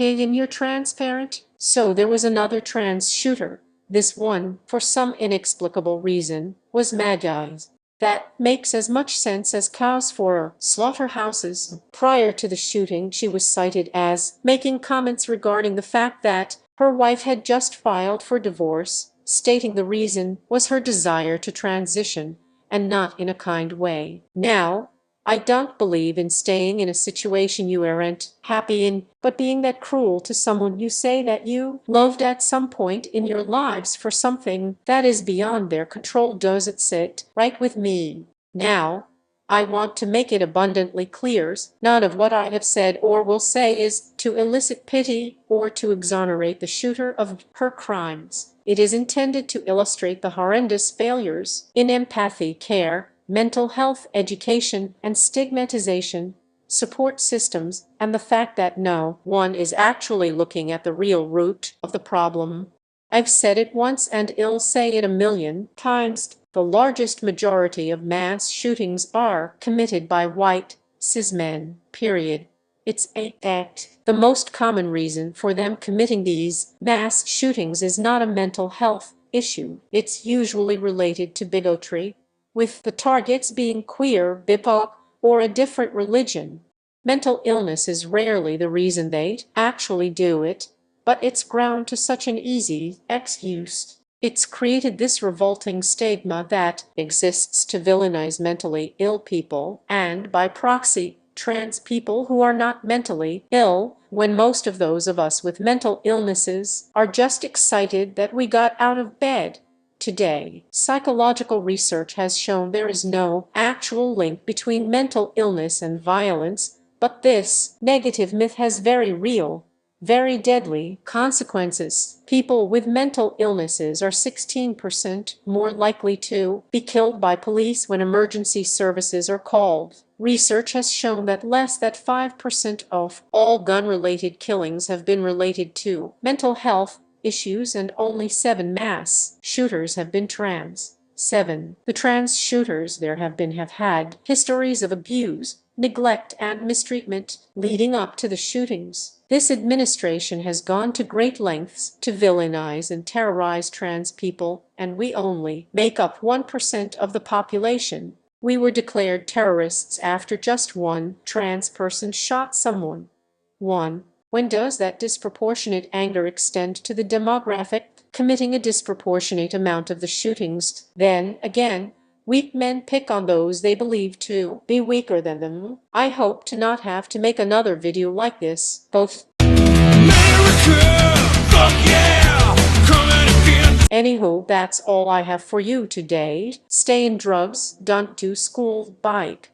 Okay, and you're transparent? So there was another trans shooter. This one, for some inexplicable reason, was mad eyes. That makes as much sense as cows for slaughterhouses. Prior to the shooting, she was cited as making comments regarding the fact that her wife had just filed for divorce, stating the reason was her desire to transition, and not in a kind way. Now, I don't believe in staying in a situation you aren't happy in, but being that cruel to someone you say that you loved at some point in your lives for something that is beyond their control doesn't sit right with me. Now, I want to make it abundantly clear, none of what I have said or will say is to elicit pity or to exonerate the shooter of her crimes. It is intended to illustrate the horrendous failures in empathy care, mental health education, and stigmatization support systems, and the fact that no one is actually looking at the real root of the problem. I've said it once and I'll say it a million times. The largest majority of mass shootings are committed by white, cis men, period. It's a fact. The most common reason for them committing these mass shootings is not a mental health issue. It's usually related to bigotry, with the targets being queer, BIPOC, or a different religion. Mental illness is rarely the reason they actually do it, but it's ground to such an easy excuse. It's created this revolting stigma that exists to villainize mentally ill people, and by proxy, trans people who are not mentally ill, when most of those of us with mental illnesses are just excited that we got out of bed. Today, psychological research has shown there is no actual link between mental illness and violence, but this negative myth has very real, very deadly consequences. People with mental illnesses are 16% more likely to be killed by police when emergency services are called. Research has shown that less than 5% of all gun-related killings have been related to mental health issues, and only 7 mass shooters have been trans. 7. The trans shooters there have had histories of abuse, neglect, and mistreatment leading up to the shootings. This administration has gone to great lengths to villainize and terrorize trans people, and we only make up 1% of the population. We were declared terrorists after just one trans person shot someone. 1. When does that disproportionate anger extend to the demographic committing a disproportionate amount of the shootings? Then, again, weak men pick on those they believe to be weaker than them. I hope to not have to make another video like this. Both. America, fuck yeah, coming again. Anywho, that's all I have for you today. Stay in drugs, don't do school, bike.